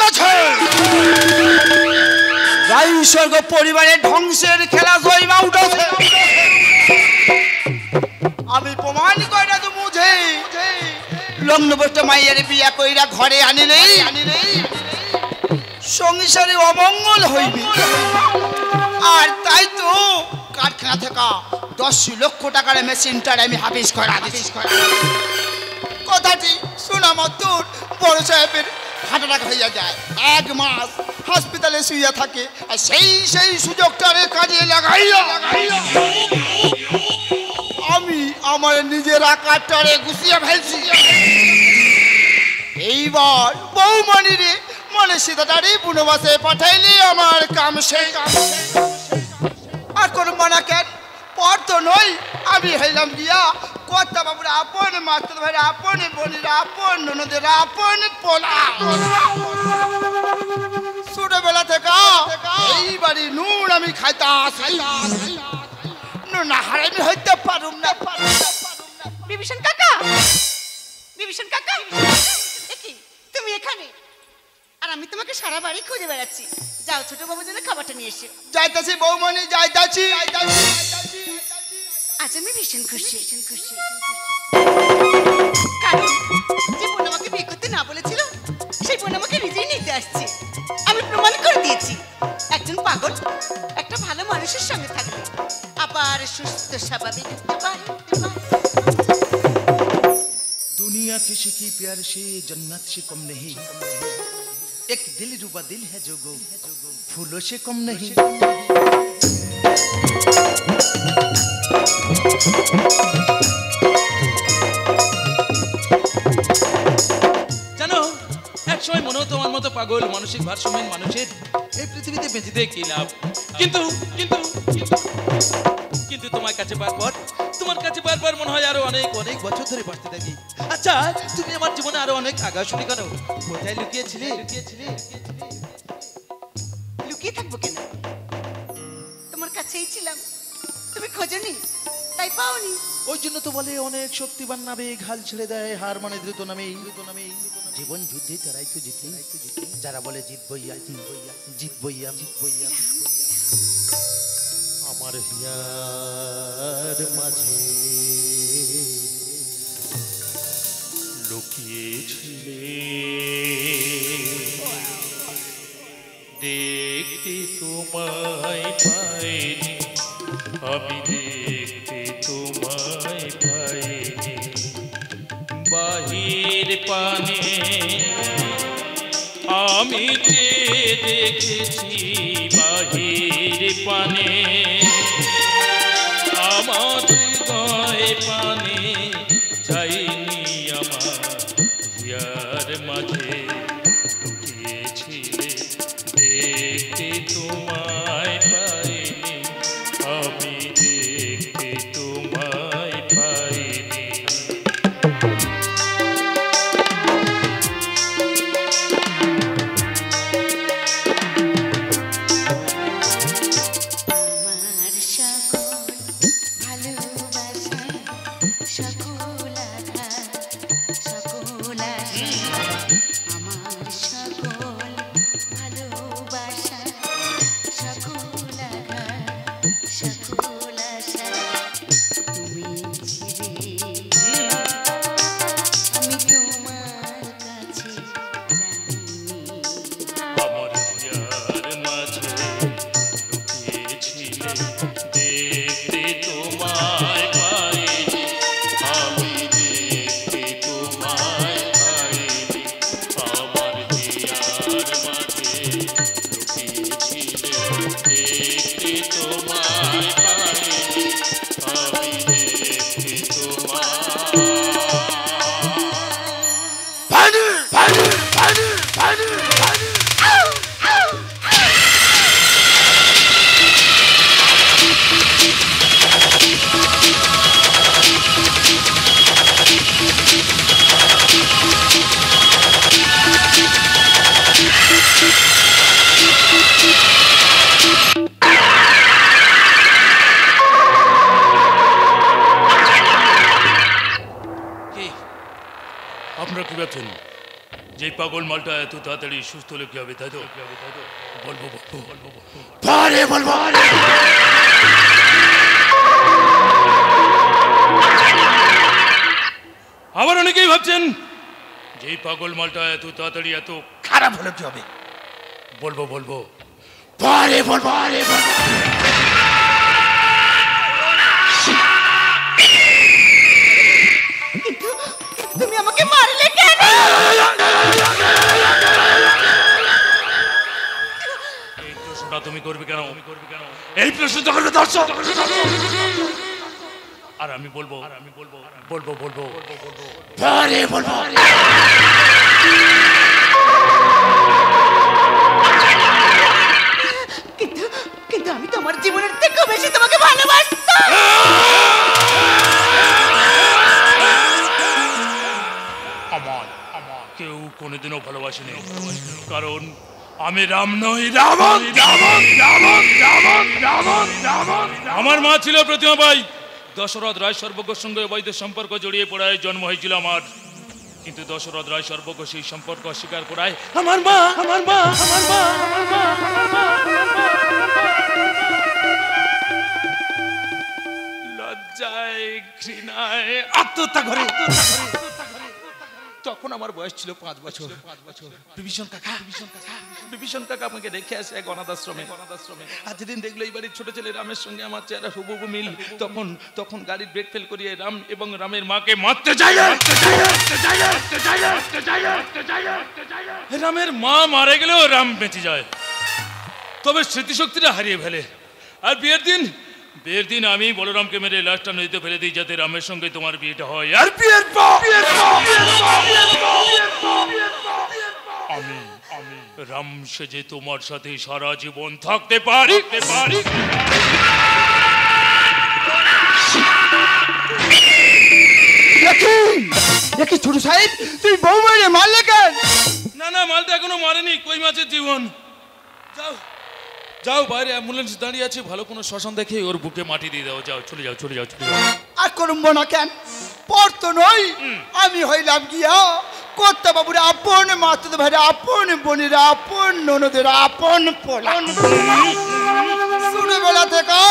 গেছে রাইস্বর্গ পরিবারের ধ্বংসের খেলা জয়মা উঠেছে আমি প্রমাণ কইরা তো বুঝে লগ্নবষ্ট মাইয়ের বিয়া কইরা ঘরে আনিলেই সংসারে অমঙ্গল হইবে আর তাই তো কারখানা থেকে 10 লক্ষ টাকার মেশিনটার আমি হাফিজ করা কথাটি শোনা মাত্র বড় সাহেবের হার্ট অ্যাটাক হয়ে যায় 1 মাস হাসপাতালে শুয়ে থাকে আর সেই সুযোগটারে কাজে লাগাইয়া আমি আমার নিজের আকারটারে গুছিয়ে ফেলছি এইবার বৌমণি রে মনে সীতাটারে বনবাসে পাঠাইলে আমার কাম শেষ আর কোন মানা কেন পর তো নই আমি হইলাম গিয়া কর্তা বাবুর আপন মাস্টার ভাইয়ের আপন বোনের আপন ননদের আপন পোলা ছোটবেলা থেকে এই বাড়ি নুন আমি খাইতাম নুন না হারামি হইতে পারুম না বিভীষণ কাকা দেখি তুমি এখানে আর আমি তোমাকে সারা বাড়ি খুঁজে বেড়াচ্ছি যাও ছোট বাবুর জন্য খাবারটা নিয়ে এসে যাইতাছি বৌমণি যাইতাছি আজ আমি ভীষণ খুশি কারণ যে বোন আমাকে বিয়ে করতে না বলেছিল সেই বোন আমাকে নিজেই নিতে আসছে আমি প্রমাণ করে দিয়েছি একজন পাগল একটা ভালো মানুষের সঙ্গে থাকবে আবার সুস্থ স্বাভাবিক दुनिया किसी की प्यार से जन्नत से कम नहीं एक दिल रुबा दिल है जो गो फूलों से कम नहीं জানো এক সময় মনে হতো আমার মতো পাগল মানসিক ভারসাম্যহীন মানুষের এই পৃথিবীতে বেঁচে থেকে কি লাভ কিন্তু কিন্তু কিন্তু তোমার কাছে বারবার মনে হয় আরো অনেক বছর ধরে বাঁচতে থাকি আচ্ছা তুমি আমার জীবনে আরো অনেক আগা শুনি কেন কোথায় লুকিয়েছিলে লুকিয়ে থাকবো কেন তোমার কাছেই ছিলাম তুমি খোঁজনি তাই পাওনি ওই জন্য তো বলে অনেক শক্তিবান নাবিক হাল ছেড়ে দেয় হার মানে দ্রুত নামে জীবন যুদ্ধে তারাই তো জিতে যারা বলে জিতবই আমার হিয়ার মাঝে লুকিয়েছিলে দেখতে তোমায় পাইনি আমি দেখতে তোমায় পাইনি বাহির পানে আমি যে দেখেছি বাহির পানে আমার হৃদয় পানে যাইনি আমার হিয়ার মাঝে লুকিয়েছিলে দেখতে তোমায় পাইনি আমি দেখতে তোমায় পাইনি যে পাগল মালটা এত তাড়াতাড়ি সুস্থ হলে কি হবে, তাই তো? বলবো আবার অনেকেই ভাবছেন যে পাগল মালটা এত তাড়াতাড়ি এত খারাপ হলে কি হবে? বলবো কিন্তু তুমি আমাকে মারলে কেন? এই প্রশ্নটা তুমি করবে কেন? এই প্রশ্ন তো করবে দর্শক। আর আমি বলবো কিন্তু আমি তোমার জীবনের থেকেও বেশি তোমাকে ভালোবাসতাম। আমার কেউ কোনোদিনও ভালোবাসেনি, কারণ আমি রাম নই, রাবণ। আমার মা ছিল প্রতিমা বাই। দশরথ রায় সর্বজ্ঞর সঙ্গে অবৈধ সম্পর্ক জড়িয়ে পড়ায় জন্ম হয়েছিল আমার, কিন্তু দশরথ রায় সর্বজ্ঞ সেই সম্পর্ক অস্বীকার করায় আমার মা লজ্জায় ঘৃণায় আত্মহত্যা করে। তখন আমার বয়স ছিল 5 বছর। বিভীষণ কাকা আমাকে রেখে আসে এক অনাথ আশ্রমে। আর যেদিন দেখলো এই বাড়ির ছোট ছেলে রামের সঙ্গে আমার চেহারা হুবহু মিল, তখন গাড়ির ব্রেক ফেল করিয়ে রাম এবং রামের মাকে মারতে চাই। রামের মা মারা গেলেও রাম বেঁচে যায়, তবে স্মৃতিশক্তিটা হারিয়ে ফেলে। আর বিয়ের দিন আমি বলরামকে মেরে লাশটা নদীতে ফেলে দিই, যাতে রামের সঙ্গে তোমার বিয়েটা হয়। আর বিয়ের পর আমি রাম সেজে তোমার সাথে সারা জীবন থাকতে পারি। ছোট সাহেব, তুই বউ মেরে মারলে কেন? না মালটা এখনো মারেনি, কই মাছের জীবন। যাও বাইরে অ্যাম্বুলেন্স দাঁড়িয়ে আছে, ভালো কোনো শ্মশান দেখে ওর বুকে মাটি দিয়ে দাও। যাও, চলে যাও। আর করব না কেন? পর তো নই, আমি হইলাম গিয়া কর্তা বাবুর আপন, মাতুদ ভাইরা আপন, বোনেরা আপন, ননদের আপন পোলান। ছোটবেলা থেকে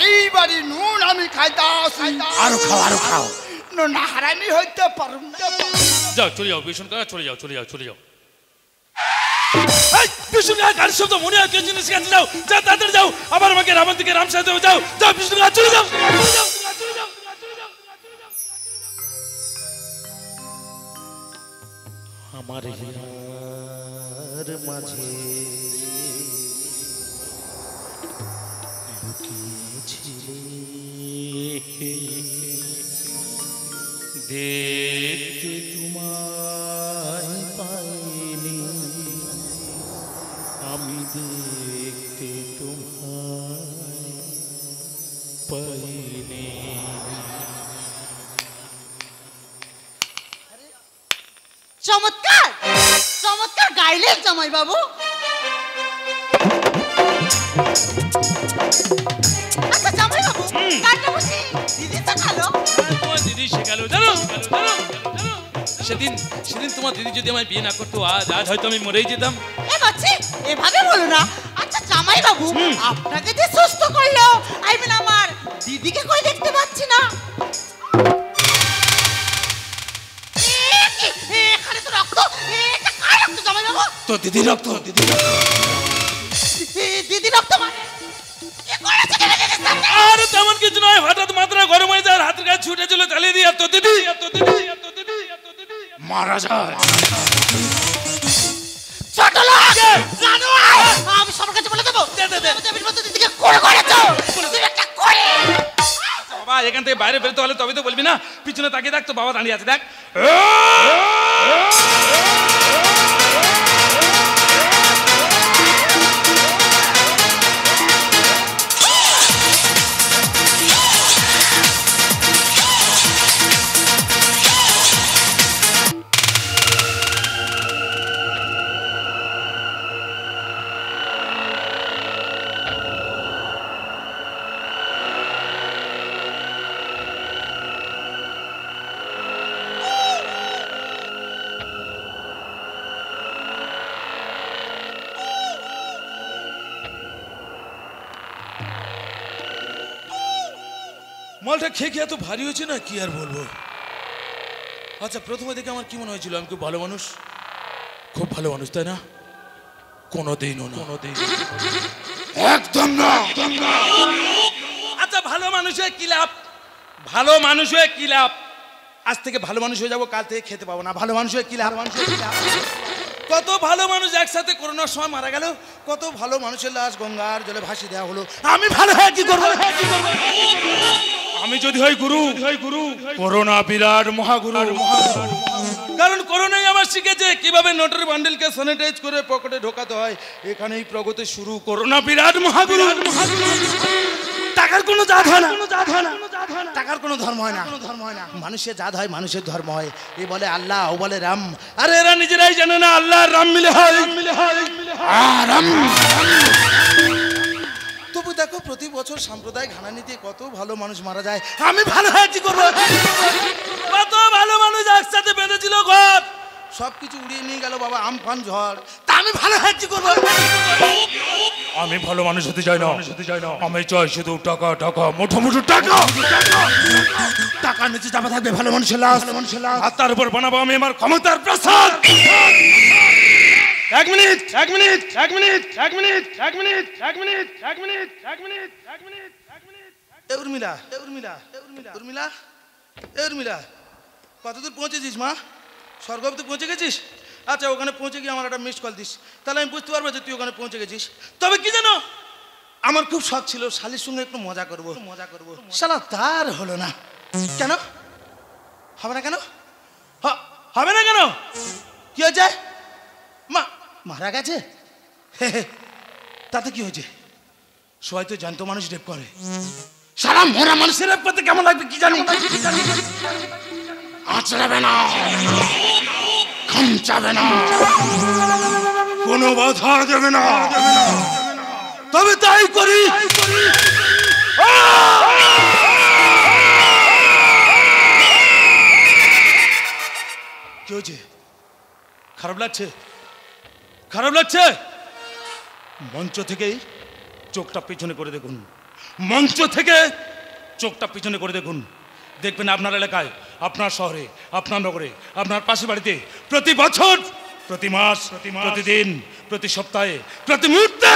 এই বাড়ি নুন আমি খাইতাম। আরো খাও। না হারামি হইতে পারুম না। যাও, চলে যাও বিভীষণ কাকা, চলে যাও। বিষ্ণু কাকা গাড়ির শব্দ মনে হয়, কে জিনিস কাছে যাও, তাড়াতাড়ি যাও। আবার আমাকে রাবণ থেকে রাম সাথে যাও। বিষ্ণু কাকা চলে যাও। আমার হীরার মাঝে লুকিয়েছিলে, দেখতে তোমায় পাইনি, আমি দেখতে তোমায় পাইনি। চমৎকার গাইলেন জামাই বাবু। আচ্ছা জামাই বাবু, গানটা বুঝি দিদি শেখালো? তোমার দিদি শেখালো, জানো। সেদিন তোমার দিদি যদি আমার বিয়ে না করতো, আজ হয়তো আমি মরেই যেতাম। এভাবে বলো না। আচ্ছা জামাই বাবু, আপনাকে যে সুস্থ করলো, আমার দিদিকে কই দেখতে পাচ্ছি না। এখানে তো রক্ত। এটা কার রক্ত জামাই বাবু? তো দিদি রক্ত। দিদি রক্ত মানে আর তেমন কিছু নয়, হঠাৎ মাত্রা গরম হয়ে যায়, হাতের কাছে ছুটে চলে চালিয়ে দিই। আর তো দিদি মারা যায়। ছোট লোক জানোয়ার, আমি সবার কাছে বলে দেবো। দিদিকে করে বাবা, এখান থেকে বাইরে বেরোতে হলে তবে তো বলবি না। পিছনে তাকিয়ে দেখ, তো বাবা দাঁড়িয়ে আছে, দেখ। মালটা খেয়ে খেয়ে এত ভারী হয়েছে না, কি আর বলবো। আচ্ছা, প্রথমে দেখে আমার কি মনে হয়েছিল আমি খুব ভালো মানুষ, খুব ভালো মানুষ, তাই না? কোনোদিনও না, একদম না। আচ্ছা, ভালো মানুষ হয়ে কি লাভ? ভালো মানুষ হয়ে কি লাভ? আজ থেকে ভালো মানুষ হয়ে যাবো, কাল থেকে খেতে পাবো না। ভালো মানুষ হয়ে কি লাভ? কত ভালো মানুষ একসাথে করোনার সময় মারা গেল। কত ভালো মানুষের লাশ গঙ্গার জলে ভাসিয়ে দেওয়া হলো। আমি ভালো হয়ে কি করবো? আমি যদি হই গুরু, করোনা বিরাট মহাগুরু। কারণ করোনাই আমার শিখেছে কিভাবে নোটের বান্ডেলকে স্যানিটাইজ করে পকেটে ঢোকাতে হয়। এখানেই প্রগতি শুরু। করোনা বিরাট মহাগুরু। টাকার কোনো জাত হয় না, টাকার কোনো ধর্ম হয় না, মানুষের জাত হয়, মানুষের ধর্ম হয়। এ বলে আল্লাহ, ও বলে রাম। আরে এরা নিজেরাই জানে না আল্লাহ আর রাম মিলে হয়। তবু দেখো প্রতি বছর সাম্প্রদায়িক হানানিতে কত ভালো মানুষ মারা যায়। আমি ভালো হয়ে কি করবো? কত ভালো মানুষ একসাথে বেঁধেছিল ঘর, সবকিছু উড়িয়ে নিয়ে গেল বাবা, আমফান ঝড়। তা আমি ভালো হয়ে কি করবো? আমি ভালো মানুষ হতে চাই না, আমি চাই শুধু টাকা টাকা, মুঠো মুঠো টাকা। টাকার নিচে চাপা থাকবে ভালো মানুষের লাশ, আর তার উপর বানাবো আমি আমার ক্ষমতার প্রাসাদ। এক মিনিট। উর্মিলা, কতদূর পৌঁছেছিস মা? স্বর্গবতে পৌঁছে গেছিস? আচ্ছা, ওখানে পৌঁছে গিয়ে আমার একটা মিসড কল দিস, তাহলে আমি বুঝতে পারবো যে তুই ওখানে পৌঁছে গেছিস। তবে কি জানো, আমার খুব শখ ছিল শালির সঙ্গে একটু মজা করবো। শালা তার হলো না। কেন হবে না? কেন হবে না? কেন কি হয়েছে? মারা গেছে? তাতে কি হয়েছে? সবাই তো জ্যান্ত মানুষ রেপ করে। সারা মরা মানুষের রেপ করতে কেমন লাগবে কি জানি। আঁচড়াবে না, খামচাবে না, কোনো বাধা দেবে না, তবে তাই করি। কি হয়েছে? খারাপ লাগছে? মঞ্চ থেকেই চোখটা পিছনে করে দেখুন, দেখবেন আপনার এলাকায়, আপনার শহরে, আপনার নগরে, আপনার পাশের বাড়িতে প্রতি বছর, প্রতি মাস, প্রতিদিন, প্রতি সপ্তাহে, প্রতি মুহূর্তে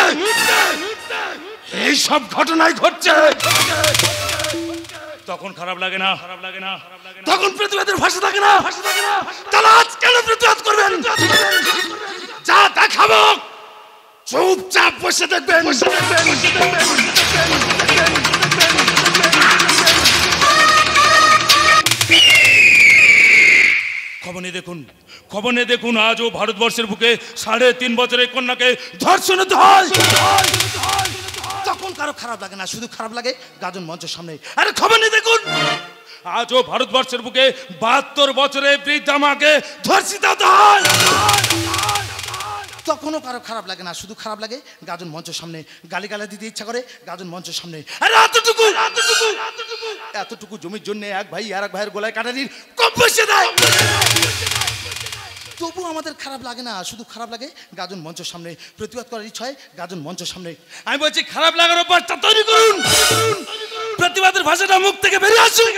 এই সব ঘটনাই ঘটছে। তখন খারাপ লাগে না? তখন প্রতিবাদের ভাষা থাকে না? তাহলে আজ কেন প্রতিবাদ করবেন? যা দেখাবো চুপচাপ বসে দেখবেন। খবর নিয়ে দেখুন আজও ভারতবর্ষের বুকে 3.5 বছরের কন্যাকে ধর্ষণ হয়। তখন কারো খারাপ লাগে না, শুধু খারাপ লাগে গাজন মঞ্চের সামনে। আরে খবর নিয়ে দেখুন আজও ভারতবর্ষের বুকে 72 বছরের বৃদ্ধা মাকে ধর্ষিত হয়। তখনও কারো খারাপ লাগে না, শুধু খারাপ লাগে গাজন মঞ্চের সামনে। গালিগালা দিতে ইচ্ছা করে গাজন মঞ্চের সামনে। আরে এতটুকু জমির জন্য এক ভাই আর এক ভাইয়ের গলায় কাটারির কম বসে দেয়। তবু আমাদের খারাপ লাগে না, শুধু খারাপ লাগে গাজন মঞ্চের সামনে। প্রতিবাদ করার ইচ্ছা হয় গাজন মঞ্চের সামনে। আমি বলছি খারাপ লাগার অভ্যাসটা তৈরি করুন, প্রতিবাদের ভাষাটা মুখ থেকে বেরিয়ে আসুন,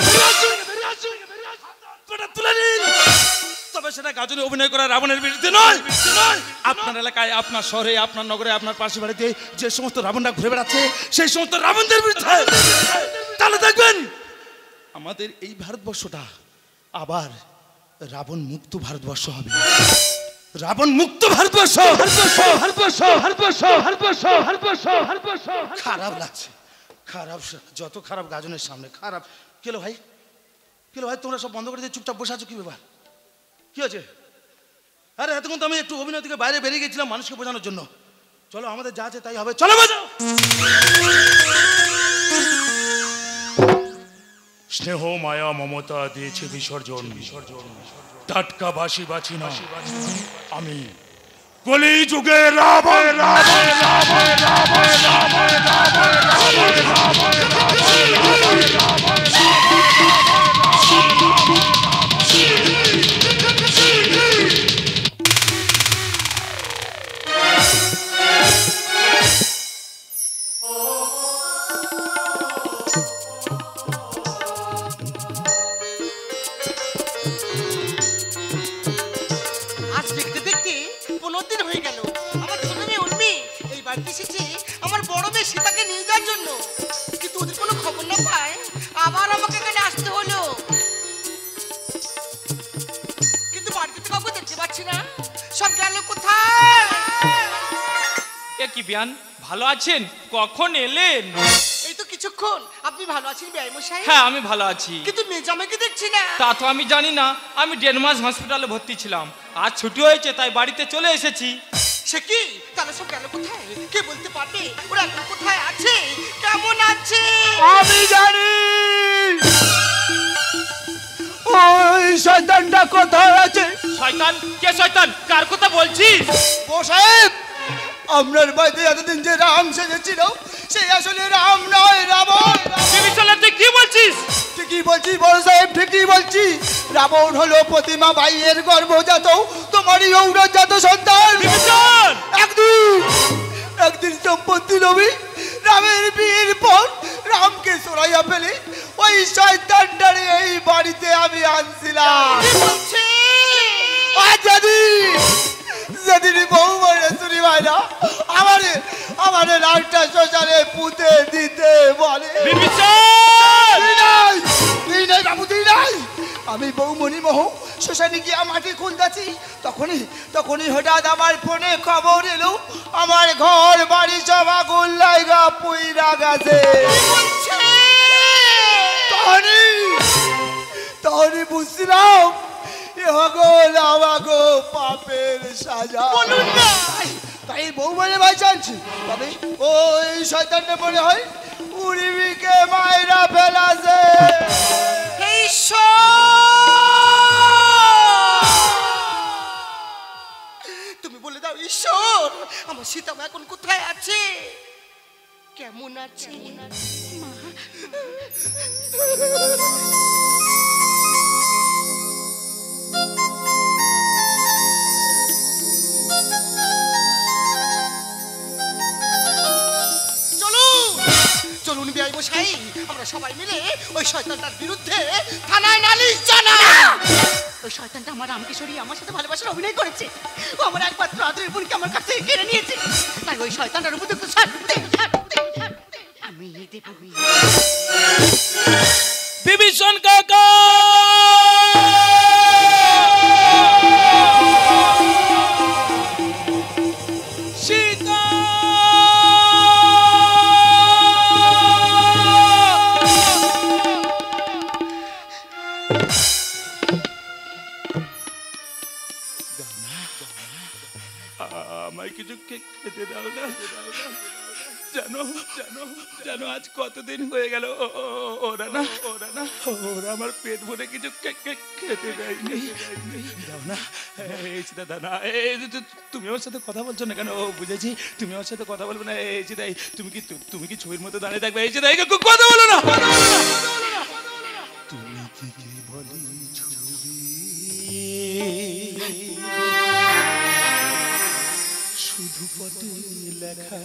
তুলে নিন। তবে সেটা গাজনে অভিনয় করা রাবণের বিরুদ্ধে নয়। আপনার এলাকায়, আপনার শহরে, আপনার নগরে, আপনার পাশের বাড়িতে যে সমস্ত রাবণরা ঘুরে বেড়াচ্ছে সেই সমস্ত রাবণদের বিরুদ্ধে। তাহলে দেখবেন আমাদের এই ভারতবর্ষটা আবার রাবণ মুক্ত ভারতবর্ষ হবে। রাবণ মুক্ত ভারতবর্ষ। খারাপ লাগছে, যত খারাপ গাজনের সামনে খারাপ। কেলো ভাই, তোমরা সব বন্ধ করে দিয়ে চুপচাপ বসে আছো, কি ব্যাপার? কি হয়েছে? আরে এতক্ষণ তো আমি একটু অভিনয় থেকে বাইরে বেরিয়ে গেছিলাম মানুষকে বোঝানোর জন্য। চলো, আমাদের যা আছে তাই হবে, চলো বাজাও। স্নেহ মায়া মমতা দিয়েছে বিসর্জন, টাটকা বাসি বাছি না আমি। কলি যুগে রাবণ। কি বিয়ান ভালো আছেন? কখন এলেন? এই তো কিছুক্ষণ। আপনি ভালো আছেন বিআই মশাই? হ্যাঁ আমি ভালো আছি। কিন্তু মেজামাকে দেখছি না। তা তো আমি জানি না, আমি 1.5 মাস হসপিটালে ভর্তি ছিলাম, আজ ছুটি হয়েছে তাই বাড়িতে চলে এসেছি। সে কি? তাহলে সব গেল কোথায়? কে বলতে পারবে ওরা এখন কোথায় আছে, কেমন আছে? আমি জানি ওই শয়তানটা কোথায় আছে। শয়তান? কে শয়তান? কার কথা বলছিস? ও সাহেব, আপনার বাড়িতে এতদিন যে রাম সেজেছিল সে আসলে রাম নয়, রাবণ। বিভীষণ, তুই কি বলছিস? ঠিকই বলছি বড় সাহেব, ঠিকই বলছি। রাবণ হলো প্রতিমা ভাইয়ের গর্ভজাত, তোমারই ঔরজাত সন্তান। বিভীষণ! একদিন সম্পত্তি নবী রামের বিয়ের পর রামকে সরাইয়া ফেলে ওই শয়তানটারে এই বাড়িতে আমি আনছিলাম। যেদিন বউ মরে শুনি ভাই না আমারে লালটা শ্মশানে পুঁতে দিতে বলে। বাবু তুই নাই, আমি বৌমণি মোহ শ্মশানে গিয়ে মাটি খুলতেছি, তখনই হঠাৎ আমার ফোনে খবর এলো আমার ঘর বাড়ি সব আগুন লাগা পুইরা গেছে। তখনই বুঝছিলাম আমাগো পাপের সাজা। তাই বউ বলে ভাই জানছি, তবে ওই শয়তানটা মনে হয় উর্মিকে মায়েরা ফেলাছে। তুমি বলে দাও ঈশ্বর, আমার সীতা এখন কোথায় আছে, কেমন আছে? চলুন বিআই মশাই, আমরা সবাই মিলে ওই শয়তানটার বিরুদ্ধে থানায় নালিশ জানাই। ওই শয়তানটা আমার রামকিশোরী আমার সাথে ভালোবাসার অভিনয় করেছে, ও আমার একমাত্র আদরের বোনকে আমার কাছ থেকে কেড়ে নিয়েছে। তাই ওই শয়তানটার উপযুক্ত শাস্তি আমি দেব। বিভীষণ কাকা! সীতা! আমায় কিছু খেতে দাও না। জানো আজ কতদিন হয়ে গেল ওরা আমার পেট ভরে কিছু খেতে দেয়নি। দাও না, এই চিতা দাও না। তুমি আমার সাথে কথা বলছো না কেন? ও বুঝেছি তুমি আমার সাথে কথা বলবে না। এই চিতাই তুমি কি ছবির মতো দাঁড়িয়ে থাকবে? এই চিতাই কথা বলো না। তুমি কি বলি ছবি শুধু পটে লেখা,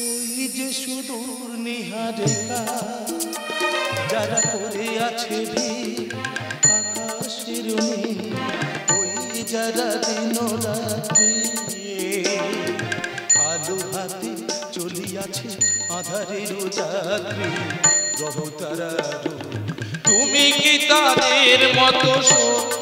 ওই যে সুদূর নিহারেখা যারা করে আছে আকাশের ওই যারা দিন রাত্রি আলো হাতে চলিয়াছে আধারের যাত্রী গ্রহ তারা। তুমি কি তাদের মতো সত্য?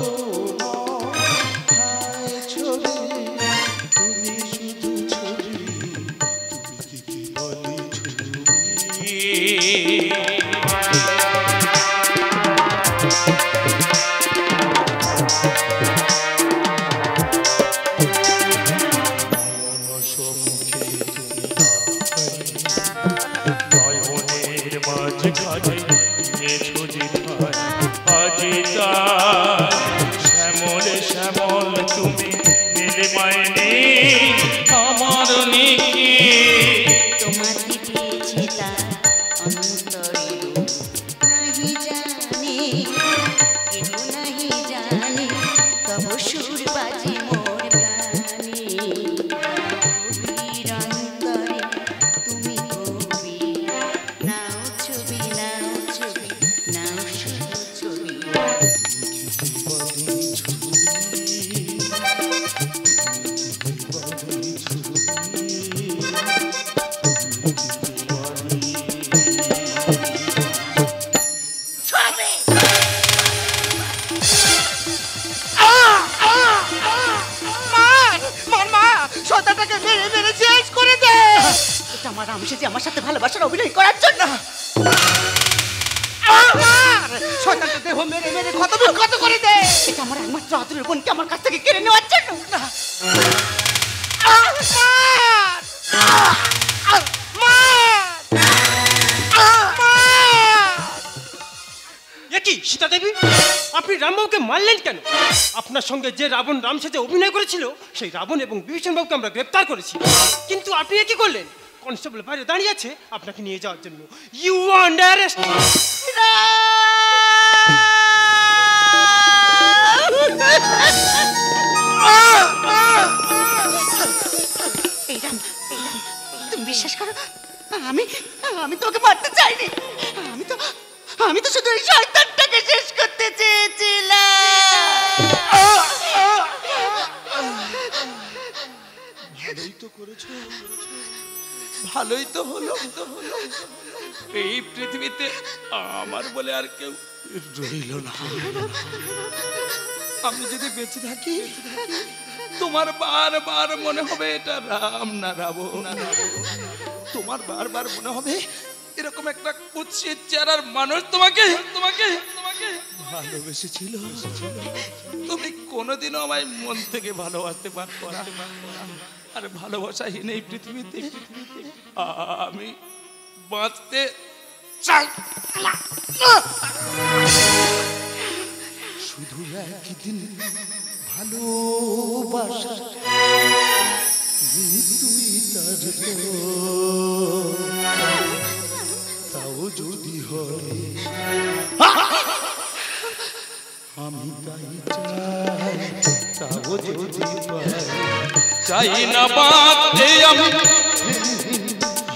শ্যামল তুমি মিলে মায়নি আমার নিকি তোমাকে পেয়েছি তার অন্তরে নাহি জানি কেহ নাহি জানি তব সুর বাজে মোর প্রাণে গভীর অন্তরে তুমি কবি নাও ছবি নাও ছবি নাও শুধু ছবি শয়তানটা দেহ মেরে মেরে ক্ষত করে দে। এটা আমার একমাত্র আদরের বোনকে আমার কাছ থেকে কেড়ে নেওয়ার জন্য। কি সীতা দেবী, আপনি রামবাবুকে মারলেন কেন? আপনার সঙ্গে যে রাবণ রাম সেজে অভিনয় করেছিল সেই রাবণ এবং বিভীষণ বাবুকে আমরা গ্রেপ্তার করেছি, কিন্তু আপনি কি করলেন? কনস্টেবল বাইরে দাঁড়িয়ে আছে আপনাকে নিয়ে যাওয়ার জন্য। You under arrest. তুমি বিশ্বাস করো, আমি তোকে মারতে চাইনি। আমি তো শুধু এই শয়তানটাকে শেষ করতে চেয়েছিলাম। ভালোই তো করেছো, ভালোই তো হলো। এই পৃথিবীতে আমার বলে আর কেউ রইল না। আমি যদি বেঁচে থাকি তোমার বারবার মনে হবে এটা রাম না রাবণ। তোমার বারবার মনে হবে এরকম একটা কুৎসিত চেহারার মানুষ তোমাকে ভালোবেসেছিল। তুমি কোনোদিনও আমায় মন থেকে ভালোবাসতে পারতো না। আর ভালোবাসাহীন এই পৃথিবীতে আমি বাঁচতে চাই। শুধু একদিন ভালোবাসা তুই তার তাও যদি হয় আমি তাই চাই, তাও যদি চাই না বাঁচতে আমি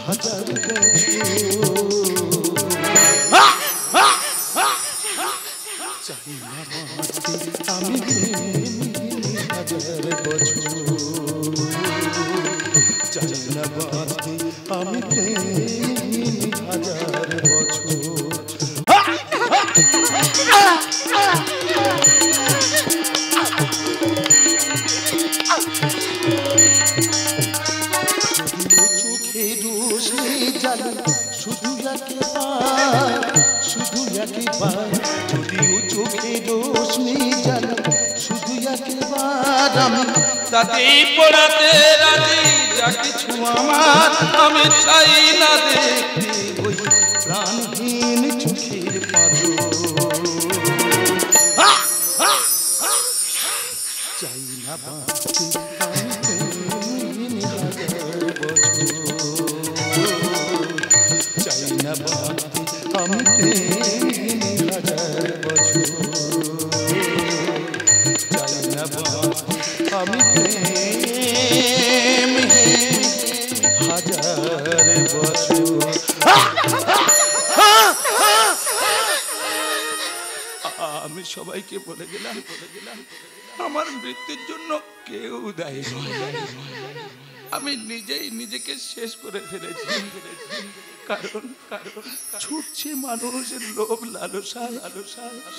হাজার চাই না বাঁচতে আমি হাজার বছর, চাই না বাঁচতে আমি হাজার বছর। চোখে রোশনি জ্বালা শুধু একবার, যদিও চোখে রোশনি জ্বালা শুধু একবার, আমি তাতেই পড়াতে রাজি যা কিছু আমার আমি চাই না দেখতে ওই প্রাণহীন চোখের পাথর। চাই না বাঁচতে হাজার বছর, চাই না বাঁচতে আমি হাজার বছর, চাই না বাঁচতে আমি হাজার বছর। আমি সবাইকে বলে গেলাম আমার মৃত্যুর জন্য কেউ দায়ী নয়। আমি নিজেই নিজেকে শেষ করে ফেলেছি। কারণ ছুটছে মানুষের লোভ লালসা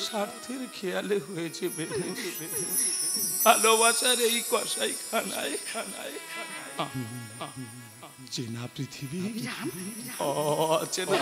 স্বার্থের খেয়ালে হয়েছে ভালোবাসার এই কষাই খানায় চেনা পৃথিবী অচেনা